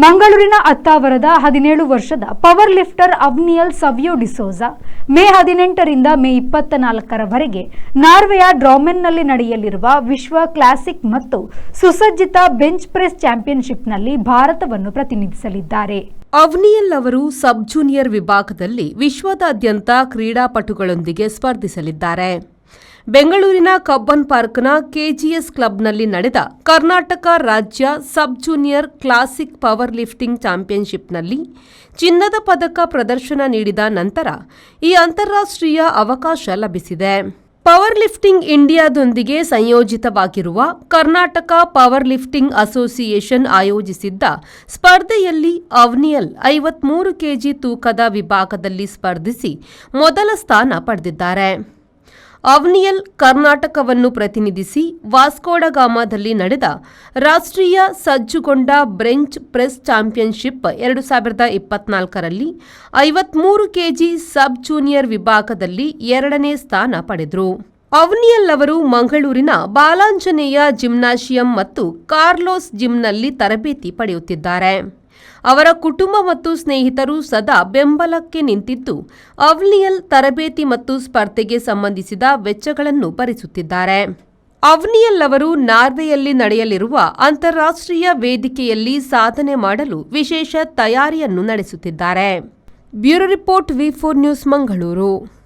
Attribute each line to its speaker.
Speaker 1: ಮಂಗಳೂರಿನ ಅತ್ತಾವರದ 17 ವರ್ಷದ power lifter ಅವ್ನಿಯಲ್ ಸವಿಯೋ D'Souza May 18ರಿಂದ May 24ರವರೆಗೆ ನಾರ್ವೆಯ ಡ್ರಾಮೆನ್ನಲ್ಲಿ ನಡೆಯಲಿರುವ ವಿಶ್ವ ಕ್ಲಾಸಿಕ್ ಮತ್ತು ಸುಸಜ್ಜಿತ ಬೆಂಚ್ ಪ್ರೆಸ್ ಚಾಂಪಿಯನ್ಶಿಪ್ನಲ್ಲಿ ಭಾರತವನ್ನು ಪ್ರತಿನಿಧಿಸಲಿದ್ದಾರೆ.
Speaker 2: ಅವ್ನಿಯಲ್ ಅವರು ಸಬ್ ಜೂನಿಯರ್ ವಿಭಾಗದಲ್ಲಿ ವಿಶ್ವದಾದ್ಯಂತ ಕ್ರೀಡಾಪಟುಗಳೊಂದಿಗೆ ಸ್ಪರ್ಧಿಸಲಿದ್ದಾರೆ. ಬೆಂಗಳೂರಿನ ಕಬ್ಬನ್ ಪಾರ್ಕ್ನ ಕೆಜಿಎಸ್ ಕ್ಲಬ್ನಲ್ಲಿ ನಡೆದ ಕರ್ನಾಟಕ ರಾಜ್ಯ ಸಬ್ ಜೂನಿಯರ್ ಕ್ಲಾಸಿಕ್ ಪವರ್ ಲಿಫ್ಟಿಂಗ್ ಚಾಂಪಿಯನ್ಶಿಪ್ನಲ್ಲಿ ಚಿನ್ನದ ಪದಕ ಪ್ರದರ್ಶನ ನೀಡಿದ ನಂತರ ಈ ಅಂತಾರಾಷ್ಟ್ರೀಯ ಅವಕಾಶ ಲಭಿಸಿದೆ. ಪವರ್ ಲಿಫ್ಟಿಂಗ್ ಇಂಡಿಯಾದೊಂದಿಗೆ ಸಂಯೋಜಿತವಾಗಿರುವ ಕರ್ನಾಟಕ ಪವರ್ ಲಿಫ್ಟಿಂಗ್ ಅಸೋಸಿಯೇಷನ್ ಆಯೋಜಿಸಿದ್ದ ಸ್ಪರ್ಧೆಯಲ್ಲಿ ಅವ್ನಿಯಲ್ 53 ಕೆಜಿ ತೂಕದ ವಿಭಾಗದಲ್ಲಿ ಸ್ಪರ್ಧಿಸಿ ಮೊದಲ ಸ್ಥಾನ ಪಡೆದಿದ್ದಾರೆ. ಅವ್ನಿಯಲ್ ಕರ್ನಾಟಕವನ್ನು ಪ್ರತಿನಿಧಿಸಿ ವಾಸ್ಕೋಡಗಾಮಾದಲ್ಲಿ ನಡೆದ ರಾಷ್ಟ್ರೀಯ ಸಜ್ಜುಗೊಂಡ ಬೆಂಚ್ ಪ್ರೆಸ್ ಚಾಂಪಿಯನ್ಶಿಪ್ 2024ರಲ್ಲಿ 53 ಕೆಜಿ ಸಬ್ ಜೂನಿಯರ್ ವಿಭಾಗದಲ್ಲಿ 2ನೇ ಸ್ಥಾನ ಪಡೆದರು. ಅವ್ನಿಯಲ್ ಅವರು ಮಂಗಳೂರಿನ ಬಾಲಾಂಜನೇಯ ಜಿಮ್ನಾಶಿಯಂ ಮತ್ತು ಕಾರ್ಲೋಸ್ ಜಿಮ್ನಲ್ಲಿ ತರಬೇತಿ ಪಡೆಯುತ್ತಿದ್ದಾರೆ. ಅವರ ಕುಟುಂಬ ಮತ್ತು ಸ್ನೇಹಿತರು ಸದಾ ಬೆಂಬಲಕ್ಕೆ ನಿಂತಿದ್ದು ಅವ್ನಿಯಲ್ ತರಬೇತಿ ಮತ್ತು ಸ್ಪರ್ಧೆಗೆ ಸಂಬಂಧಿಸಿದ ವೆಚ್ಚಗಳನ್ನು ಭರಿಸುತ್ತಿದ್ದಾರೆ. ಅವ್ನಿಯಲ್ ಅವರು ನಾರ್ವೆಯಲ್ಲಿ ನಡೆಯಲಿರುವ ಅಂತಾರಾಷ್ಟ್ರೀಯ ವೇದಿಕೆಯಲ್ಲಿ ಸಾಧನೆ ಮಾಡಲು ವಿಶೇಷ ತಯಾರಿಯನ್ನು ನಡೆಸುತ್ತಿದ್ದಾರೆ. Bureau report V4 news Mangaluru.